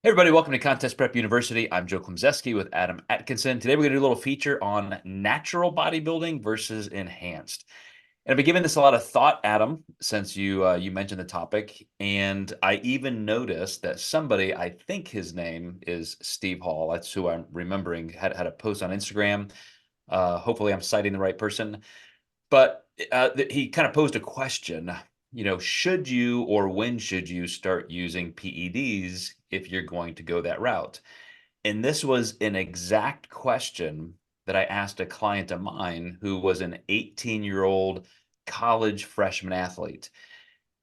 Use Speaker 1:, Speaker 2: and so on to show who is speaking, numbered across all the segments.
Speaker 1: Hey everybody, welcome to Contest Prep University. I'm Joe Klemczewski with Adam Atkinson. Today we're going to do a little feature on natural bodybuilding versus enhanced. And I've been giving this a lot of thought, Adam, since you mentioned the topic. And I even noticed that somebody, I think his name is Steve Hall, that's who I'm remembering, had a post on Instagram. Hopefully I'm citing the right person. But he kind of posed a question, should you or when should you start using PEDs if you're going to go that route? And this was an exact question that I asked a client of mine who was an 18-year-old college freshman athlete.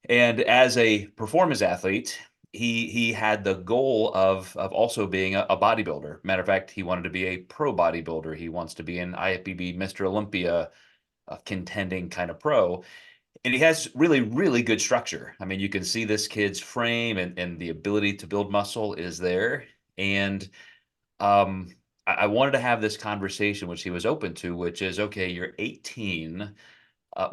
Speaker 1: And as a performance athlete, he had the goal of also being a bodybuilder. Matter of fact, he wanted to be a pro bodybuilder. He wants to be an IFBB Mr. Olympia contending kind of pro. And he has really, really good structure. I mean, you can see this kid's frame and the ability to build muscle is there. And I wanted to have this conversation, which he was open to, which is, okay, you're 18.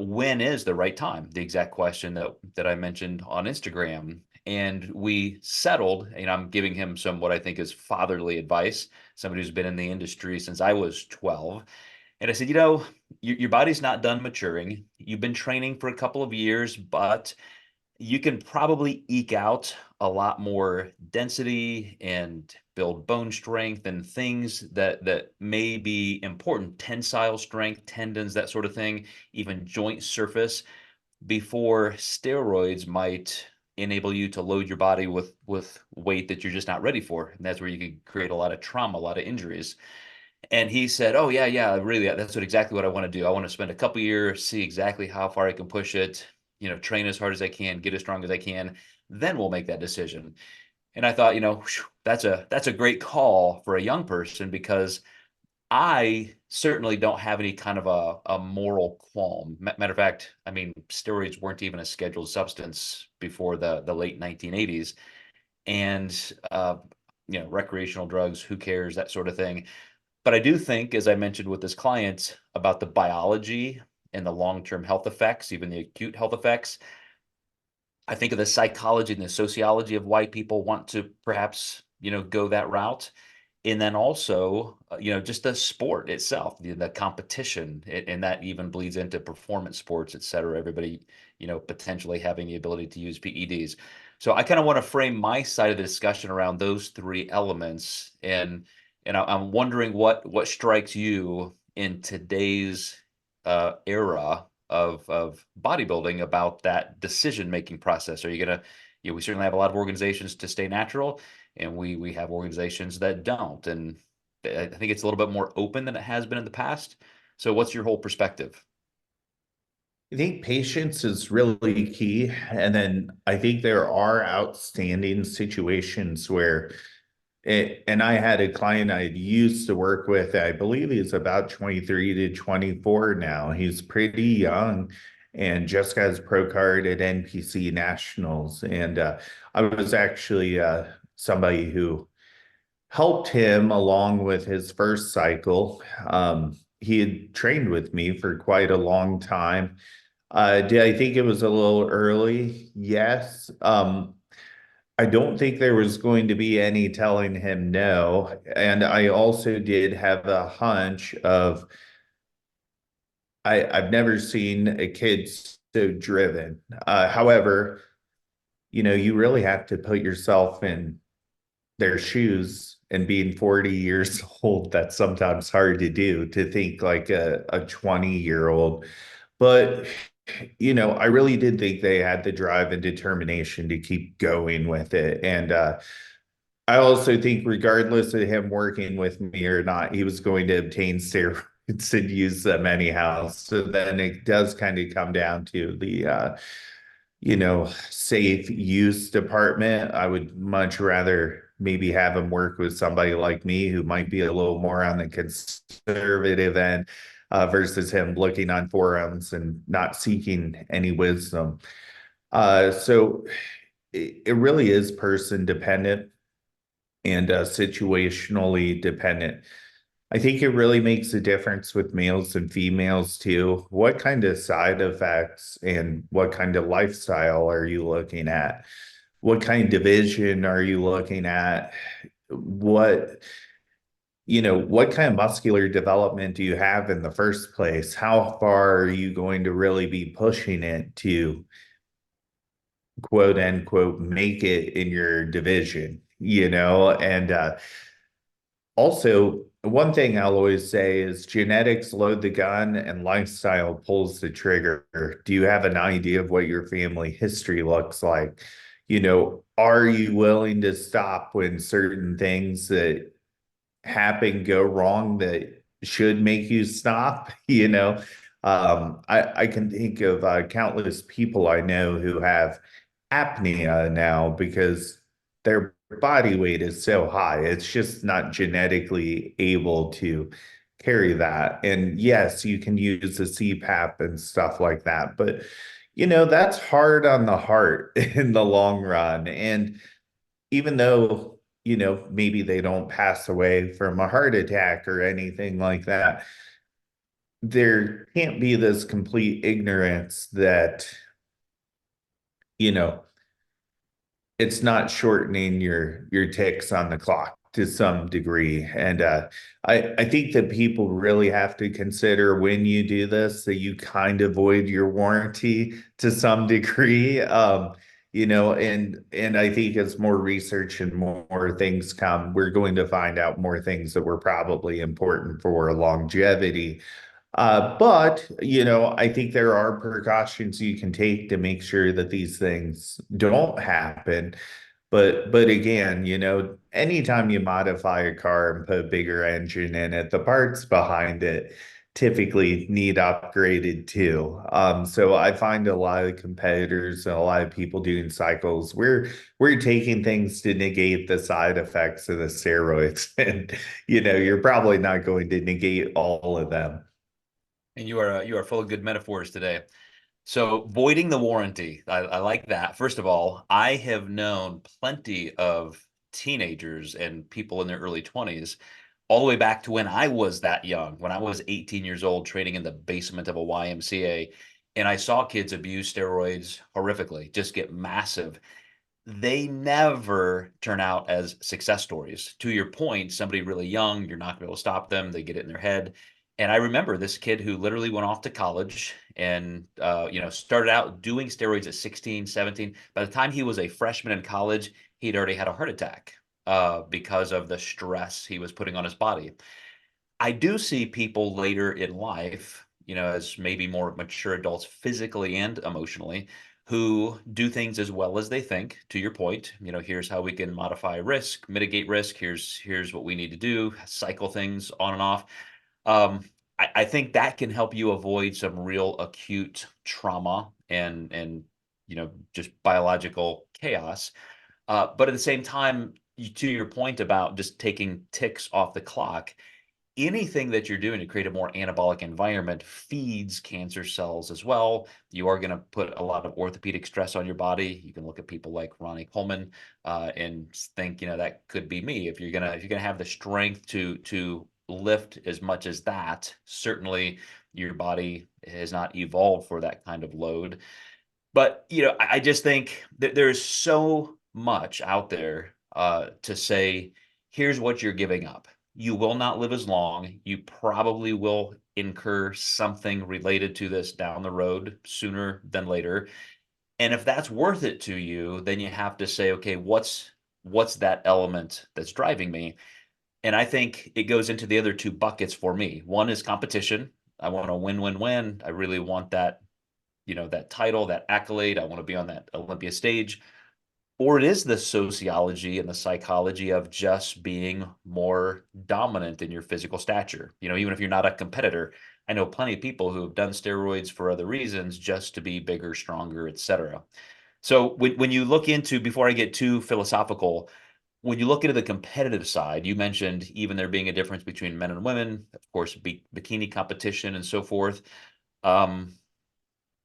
Speaker 1: When is the right time? The exact question that I mentioned on Instagram. And we settled, and I'm giving him some what I think is fatherly advice, somebody who's been in the industry since I was 12. And I said, your body's not done maturing. You've been training for a couple of years, but you can probably eke out a lot more density and build bone strength and things that may be important, tensile strength, tendons, that sort of thing, even joint surface, before steroids might enable you to load your body with weight that you're just not ready for. And that's where you can create a lot of trauma, a lot of injuries. And he said, "Oh yeah, really, that's exactly what I want to do. I want to spend a couple years, see exactly how far I can push it, train as hard as I can, get as strong as I can. Then we'll make that decision." And I thought, that's a great call for a young person because I certainly don't have any kind of a moral qualm. Matter of fact, I mean, steroids weren't even a scheduled substance before the late 1980s, and recreational drugs, who cares, that sort of thing. But I do think, as I mentioned with this client, about the biology and the long-term health effects, even the acute health effects. I think of the psychology and the sociology of why people want to perhaps, go that route. And then also, just the sport itself, the competition, and that even bleeds into performance sports, et cetera. Everybody, potentially having the ability to use PEDs. So I kind of want to frame my side of the discussion around those three elements, and I'm wondering what strikes you in today's era of bodybuilding about that decision-making process. Are you gonna, we certainly have a lot of organizations to stay natural, and we have organizations that don't. And I think it's a little bit more open than it has been in the past. So what's your whole perspective?
Speaker 2: I think patience is really key. And then I think there are outstanding situations where and I had a client I used to work with, I believe he's about 23 to 24 now. He's pretty young and just got his pro card at NPC Nationals. And I was actually somebody who helped him along with his first cycle. He had trained with me for quite a long time. Did I think it was a little early? Yes. I don't think there was going to be any telling him no. And I also did have a hunch of I've never seen a kid so driven. However, you really have to put yourself in their shoes, and being 40 years old, that's sometimes hard to do, to think like a 20-year-old. But I really did think they had the drive and determination to keep going with it. And I also think regardless of him working with me or not, he was going to obtain steroids and use them anyhow. So then it does kind of come down to the safe use department. I would much rather maybe have him work with somebody like me who might be a little more on the conservative end versus him looking on forums and not seeking any wisdom. So it really is person dependent and situationally dependent. I think it really makes a difference with males and females too. What kind of side effects and what kind of lifestyle are you looking at? what kind of division are you looking at? What, what kind of muscular development do you have in the first place? How far are you going to really be pushing it to quote unquote make it in your division, And also, one thing I'll always say is genetics load the gun and lifestyle pulls the trigger. Do you have an idea of what your family history looks like? Are you willing to stop when certain things that happen go wrong that should make you stop? I can think of countless people I know who have apnea now because their body weight is so high. It's just not genetically able to carry that. And yes, you can use the CPAP and stuff like that, but that's hard on the heart in the long run. And even though, maybe they don't pass away from a heart attack or anything like that, there can't be this complete ignorance that, you know, it's not shortening your ticks on the clock to some degree. And I think that people really have to consider when you do this that you kind of void your warranty to some degree. And I think as more research and more things come, we're going to find out more things that were probably important for longevity. But I think there are precautions you can take to make sure that these things don't happen. But again, anytime you modify a car and put a bigger engine in it, the parts behind it typically need upgraded too. So I find a lot of competitors and a lot of people doing cycles, we're taking things to negate the side effects of the steroids. And you're probably not going to negate all of them.
Speaker 1: And you are full of good metaphors today. So voiding the warranty, I like that. First of all, I have known plenty of teenagers and people in their early 20s, all the way back to when I was that young, when I was 18 years old, training in the basement of a YMCA, and I saw kids abuse steroids horrifically, just get massive. They never turn out as success stories. To your point, somebody really young, you're not going to be able to stop them. They get it in their head. And I remember this kid who literally went off to college and started out doing steroids at 16, 17. By the time he was a freshman in college, he'd already had a heart attack because of the stress he was putting on his body. I do see people later in life, as maybe more mature adults physically and emotionally, who do things as well as they think. To your point, here's how we can modify risk, mitigate risk. Here's what we need to do, cycle things on and off. I think that can help you avoid some real acute trauma and just biological chaos. But at the same time, to your point about just taking ticks off the clock, anything that you're doing to create a more anabolic environment feeds cancer cells as well. You are going to put a lot of orthopedic stress on your body. You can look at people like Ronnie Coleman and think, that could be me. If you're gonna have the strength to lift as much as that, certainly your body has not evolved for that kind of load. But I just think that there's so much out there to say, here's what you're giving up. You will not live as long. You probably will incur something related to this down the road sooner than later. And if that's worth it to you, then you have to say, okay, what's that element that's driving me? And I think it goes into the other two buckets for me. One is competition. I want to win, win, win. I really want that title, that accolade. I want to be on that Olympia stage. Or it is the sociology and the psychology of just being more dominant in your physical stature. Even if you're not a competitor, I know plenty of people who have done steroids for other reasons just to be bigger, stronger, etc. So when you look into, before I get too philosophical, when you look into the competitive side, you mentioned even there being a difference between men and women, of course, bikini competition and so forth. Um,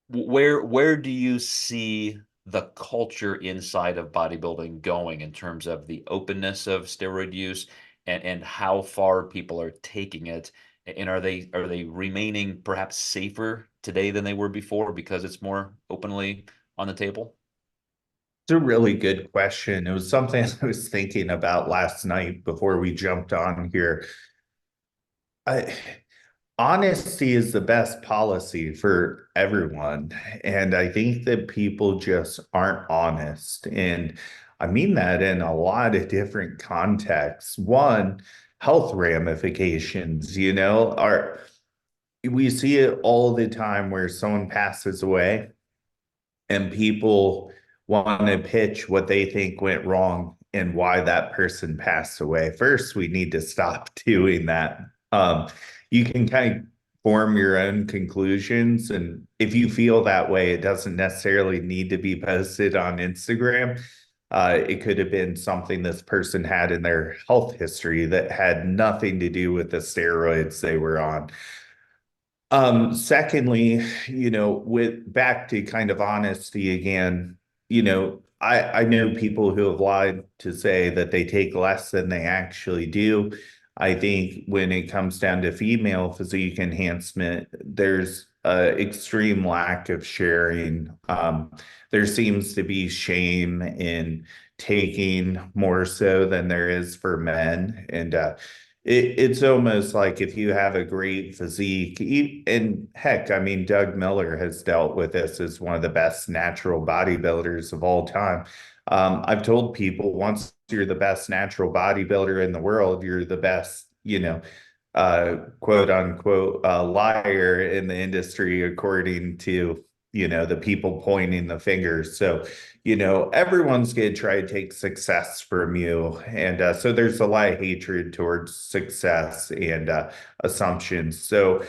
Speaker 1: where do you see the culture inside of bodybuilding going in terms of the openness of steroid use and how far people are taking it? And are they remaining perhaps safer today than they were before because it's more openly on the table?
Speaker 2: It's a really good question. It was something I was thinking about last night before we jumped on here. I, Honesty is the best policy for everyone. And I think that people just aren't honest. And I mean that in a lot of different contexts. One, health ramifications, we see it all the time where someone passes away and people want to pitch what they think went wrong and why that person passed away. First, we need to stop doing that. You can kind of form your own conclusions, and if you feel that way, it doesn't necessarily need to be posted on Instagram. It could have been something this person had in their health history that had nothing to do with the steroids they were on. Secondly, with back to kind of honesty again, I know people who have lied to say that they take less than they actually do. I think when it comes down to female physique enhancement, there's a extreme lack of sharing. There seems to be shame in taking more so than there is for men. And it's almost like if you have a great physique, and heck, I mean, Doug Miller has dealt with this as one of the best natural bodybuilders of all time. I've told people once you're the best natural bodybuilder in the world, you're the best, quote unquote, liar in the industry, according to, the people pointing the fingers. So, everyone's going to try to take success from you. And so there's a lot of hatred towards success and assumptions. So,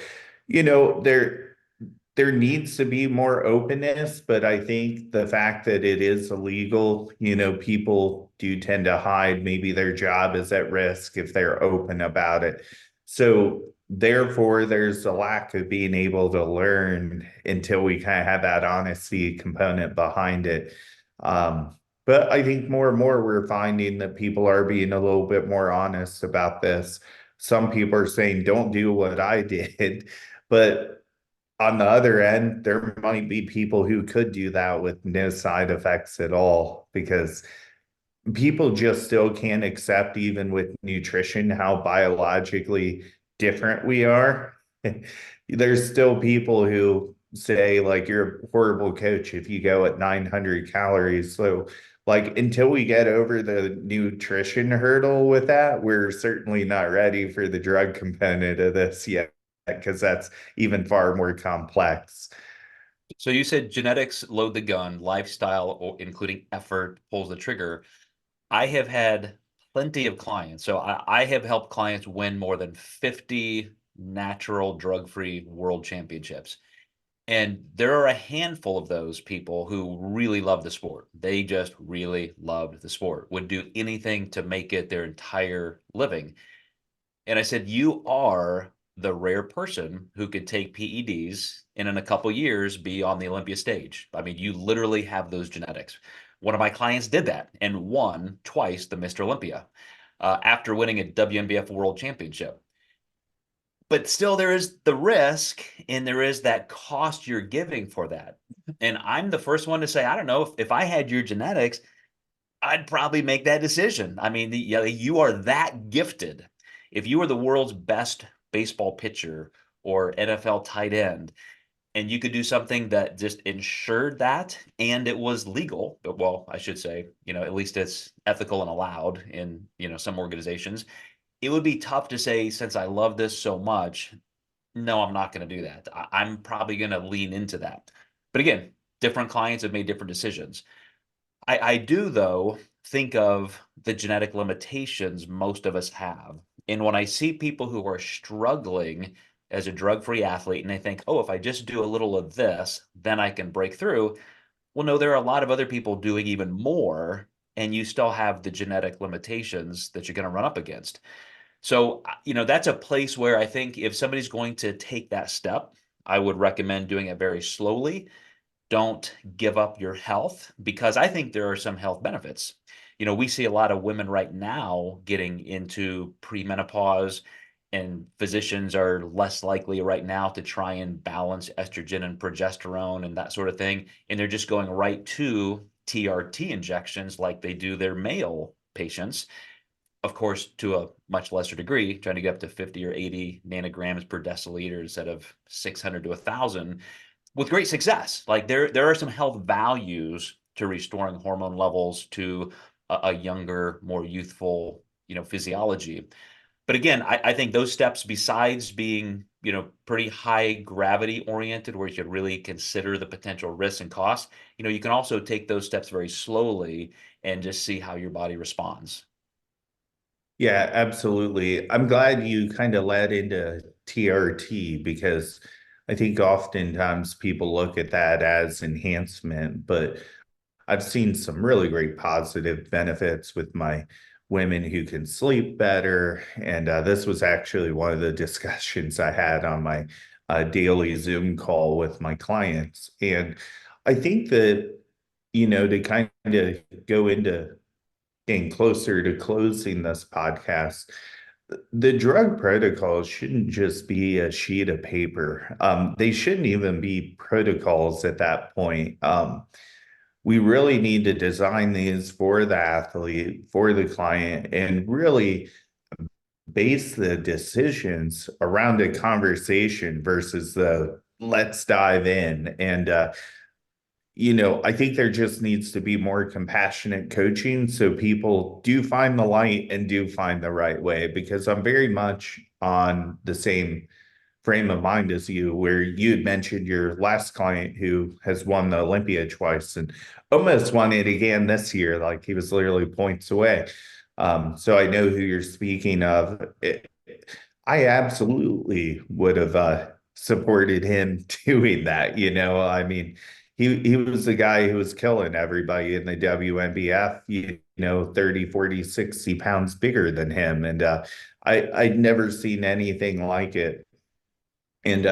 Speaker 2: there needs to be more openness, but I think the fact that it is illegal, people do tend to hide. Maybe their job is at risk if they're open about it. So therefore, there's a lack of being able to learn until we kind of have that honesty component behind it. But I think more and more we're finding that people are being a little bit more honest about this. Some people are saying, don't do what I did. But on the other end, there might be people who could do that with no side effects at all because people just still can't accept, even with nutrition, how biologically different we are. There's still people who say, like, you're a horrible coach if you go at 900 calories. So, like, until we get over the nutrition hurdle with that, we're certainly not ready for the drug component of this yet, because that's even far more complex.
Speaker 1: So you said genetics load the gun, lifestyle, including effort, pulls the trigger. I have had plenty of clients. So I have helped clients win more than 50 natural drug-free world championships. And there are a handful of those people who really love the sport. They just really loved the sport, would do anything to make it their entire living. And I said, you are the rare person who could take PEDs and in a couple years be on the Olympia stage. I mean, you literally have those genetics. One of my clients did that and won twice the Mr. Olympia after winning a WNBF World Championship. But still, there is the risk and there is that cost you're giving for that. And I'm the first one to say, I don't know, if I had your genetics, I'd probably make that decision. I mean, you are that gifted. If you were the world's best baseball pitcher or NFL tight end, and you could do something that just ensured that, and it was legal, but well, I should say, at least it's ethical and allowed in, some organizations, it would be tough to say, since I love this so much, no, I'm not going to do that. I'm probably going to lean into that. But again, different clients have made different decisions. I do, though, think of the genetic limitations most of us have. And when I see people who are struggling as a drug-free athlete and they think, oh, if I just do a little of this, then I can break through. Well, no, there are a lot of other people doing even more, and you still have the genetic limitations that you're going to run up against. So, that's a place where I think if somebody's going to take that step, I would recommend doing it very slowly. Don't give up your health, because I think there are some health benefits. We see a lot of women right now getting into premenopause, and physicians are less likely right now to try and balance estrogen and progesterone and that sort of thing. And they're just going right to TRT injections like they do their male patients, of course, to a much lesser degree, trying to get up to 50 or 80 nanograms per deciliter instead of 600 to 1,000, with great success. Like there are some health values to restoring hormone levels to a younger, more youthful, physiology. But again, I think those steps, besides being, pretty high gravity oriented, where you should really consider the potential risks and costs, you can also take those steps very slowly and just see how your body responds.
Speaker 2: Yeah, absolutely. I'm glad you kind of led into TRT because I think oftentimes people look at that as enhancement, but I've seen some really great positive benefits with my women who can sleep better. And this was actually one of the discussions I had on my daily Zoom call with my clients. And I think that, to kind of go into getting closer to closing this podcast, the drug protocols shouldn't just be a sheet of paper. They shouldn't even be protocols at that point. We really need to design these for the athlete, for the client, and really base the decisions around a conversation versus the let's dive in. And I think there just needs to be more compassionate coaching so people do find the light and do find the right way, because I'm very much on the same frame of mind as you, where you had mentioned your last client who has won the Olympia twice and almost won it again this year. Like he was literally points away. So I know who you're speaking of. I absolutely would have supported him doing that. I mean, he was the guy who was killing everybody in the WNBF, 30, 40, 60 pounds bigger than him. And I'd never seen anything like it. And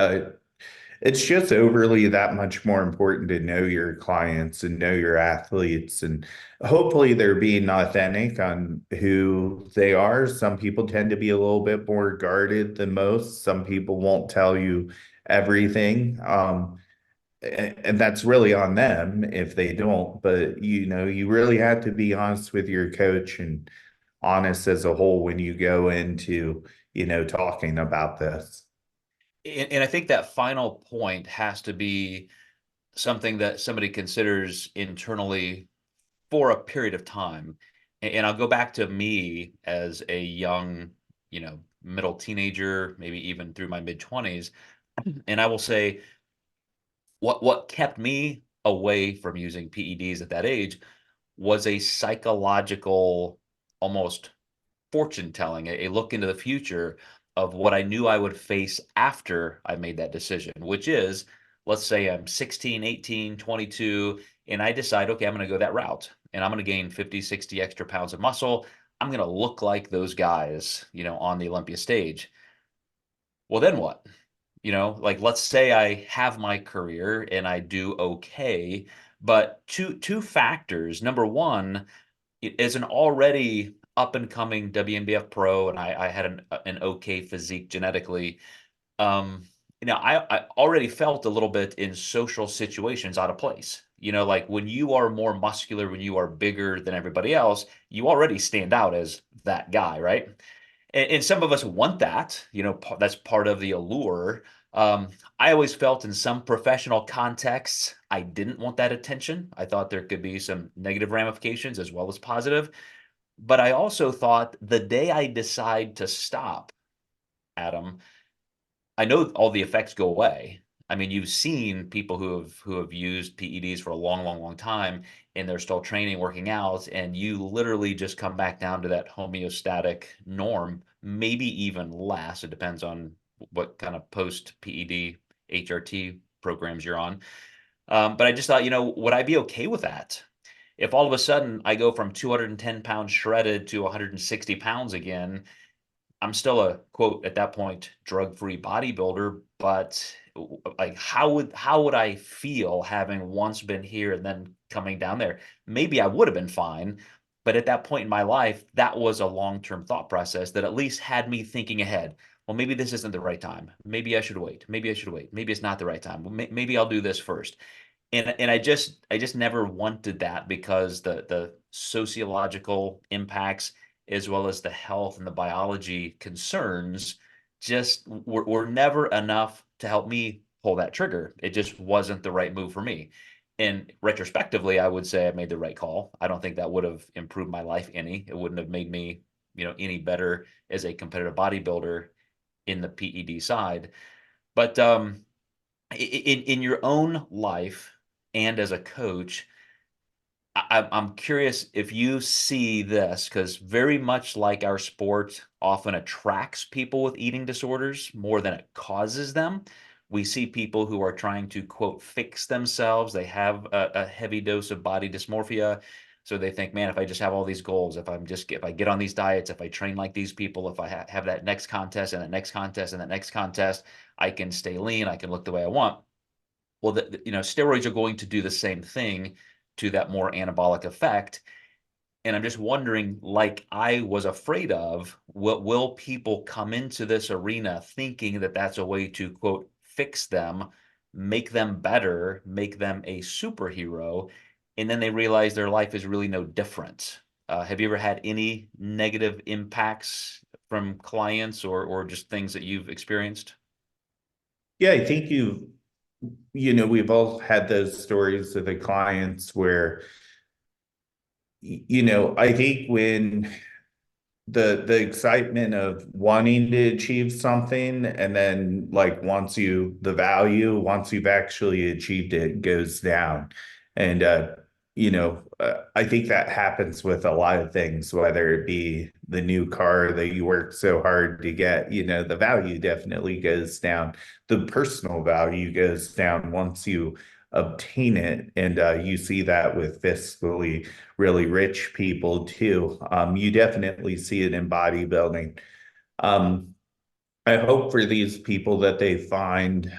Speaker 2: it's just overly that much more important to know your clients and know your athletes. And hopefully they're being authentic on who they are. Some people tend to be a little bit more guarded than most. Some people won't tell you everything. And that's really on them if they don't. But, you really have to be honest with your coach and honest as a whole when you go into, talking about this.
Speaker 1: And I think that final point has to be something that somebody considers internally for a period of time. And I'll go back to me as a young, middle teenager, maybe even through my mid 20s. And I will say what kept me away from using PEDs at that age was a psychological, almost fortune telling, a look into the future of what I knew I would face after I made that decision, which is, let's say I'm 16, 18, 22, and I decide, okay, I'm going to go that route and I'm going to gain 50, 60 extra pounds of muscle. I'm going to look like those guys, on the Olympia stage. Well, then what? Like let's say I have my career and I do okay, but two factors. Number one, as an already up and coming WNBF pro, and I had an okay physique genetically. I already felt a little bit in social situations out of place. Like when you are more muscular, when you are bigger than everybody else, you already stand out as that guy, right? And some of us want that. That's part of the allure. I always felt in some professional contexts, I didn't want that attention. I thought there could be some negative ramifications as well as positive. But I also thought the day I decide to stop, Adam, I know all the effects go away. I mean, you've seen people who have used PEDs for a long, long, long time, and they're still training, working out, and you literally just come back down to that homeostatic norm, maybe even less. It depends on what kind of post PED HRT programs you're on. But I just thought, would I be okay with that? If all of a sudden I go from 210 pounds shredded to 160 pounds again, I'm still a quote at that point drug-free bodybuilder, but like how would I feel having once been here and then coming down there? Maybe I would have been fine, but at that point in my life, that was a long-term thought process that at least had me thinking ahead. Well, maybe this isn't the right time. Maybe I should wait. Maybe I should wait. Maybe it's not the right time. Well, maybe I'll do this first. And I just never wanted that because the sociological impacts as well as the health and the biology concerns just were never enough to help me pull that trigger. It just wasn't the right move for me. And retrospectively, I would say I made the right call. I don't think that would have improved my life any. It wouldn't have made me, any better as a competitive bodybuilder in the PED side. But in your own life and as a coach, I'm curious if you see this, because very much like our sport often attracts people with eating disorders more than it causes them. We see people who are trying to, quote, fix themselves. They have a heavy dose of body dysmorphia. So they think, man, if I just have all these goals, if I get on these diets, if I train like these people, if I have that next contest and that next contest and that next contest, I can stay lean, I can look the way I want. Well, steroids are going to do the same thing to that more anabolic effect. And I'm just wondering, like I was afraid of, will people come into this arena thinking that that's a way to, quote, fix them, make them better, make them a superhero, and then they realize their life is really no different? Have you ever had any negative impacts from clients or just things that you've experienced?
Speaker 2: Yeah, I think we've all had those stories of the clients where, I think when the excitement of wanting to achieve something, and then like once you've actually achieved it, goes down. And I think that happens with a lot of things, whether it be the new car that you worked so hard to get. The value definitely goes down. The personal value goes down once you obtain it. And you see that with fiscally really rich people too. You definitely see it in bodybuilding. Um, I hope for these people that they find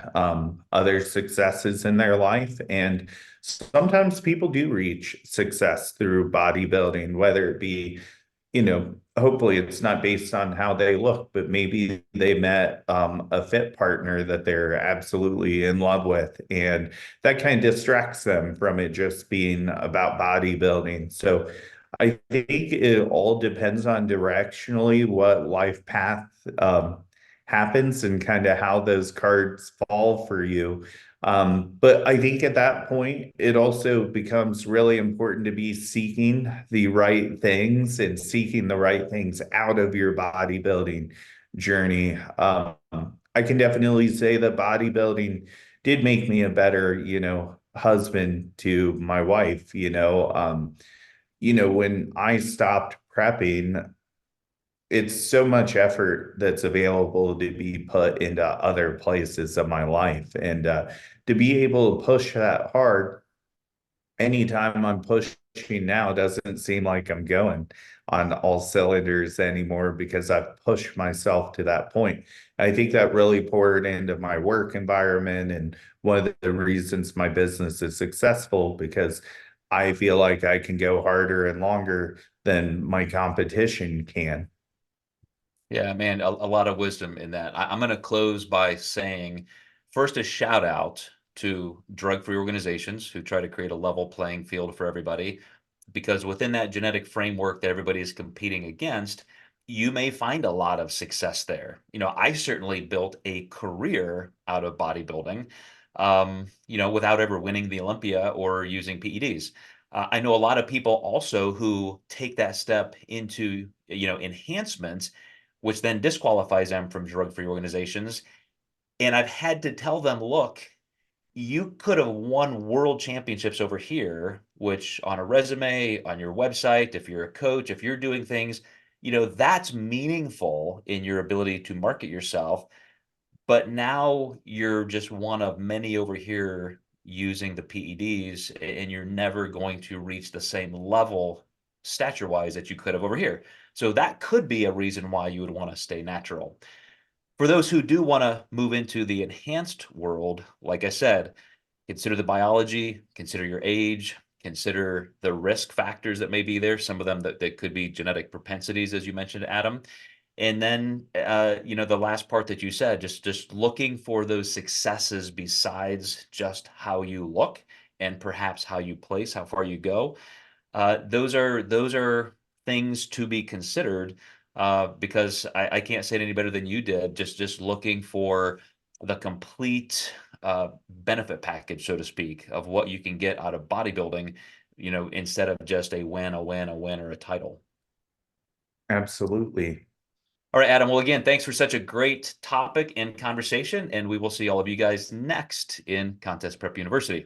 Speaker 2: other successes in their life. And sometimes people do reach success through bodybuilding, whether it be, hopefully it's not based on how they look, but maybe they met a fit partner that they're absolutely in love with. And that kind of distracts them from it just being about bodybuilding. So I think it all depends on directionally what life path happens and kind of how those cards fall for you. But I think at that point, it also becomes really important to be seeking the right things and seeking the right things out of your bodybuilding journey. I can definitely say that bodybuilding did make me a better, husband to my wife. When I stopped prepping, it's so much effort that's available to be put into other places of my life. And to be able to push that hard anytime I'm pushing now doesn't seem like I'm going on all cylinders anymore because I've pushed myself to that point. I think that really poured into my work environment and one of the reasons my business is successful because I feel like I can go harder and longer than my competition can.
Speaker 1: Yeah, man, a lot of wisdom in that. I'm going to close by saying first, a shout out to drug-free organizations who try to create a level playing field for everybody. Because within that genetic framework that everybody is competing against, you may find a lot of success there. I certainly built a career out of bodybuilding, without ever winning the Olympia or using PEDs. I know a lot of people also who take that step into, enhancements, which then disqualifies them from drug-free organizations. And I've had to tell them, look, you could have won world championships over here, which on a resume, on your website, if you're a coach, if you're doing things, that's meaningful in your ability to market yourself. But now you're just one of many over here using the PEDs, and you're never going to reach the same level stature wise that you could have over here. So that could be a reason why you would want to stay natural. For those who do want to move into the enhanced world, like I said, consider the biology, consider your age, consider the risk factors that may be there, some of them that could be genetic propensities, as you mentioned, Adam. And then, the last part that you said, just looking for those successes besides just how you look and perhaps how you place, how far you go. Those are things to be considered, because I can't say it any better than you did. Just looking for the complete benefit package, so to speak, of what you can get out of bodybuilding, instead of just a win, a win, a win, or a title.
Speaker 2: Absolutely.
Speaker 1: All right, Adam. Well, again, thanks for such a great topic and conversation, and we will see all of you guys next in Contest Prep University.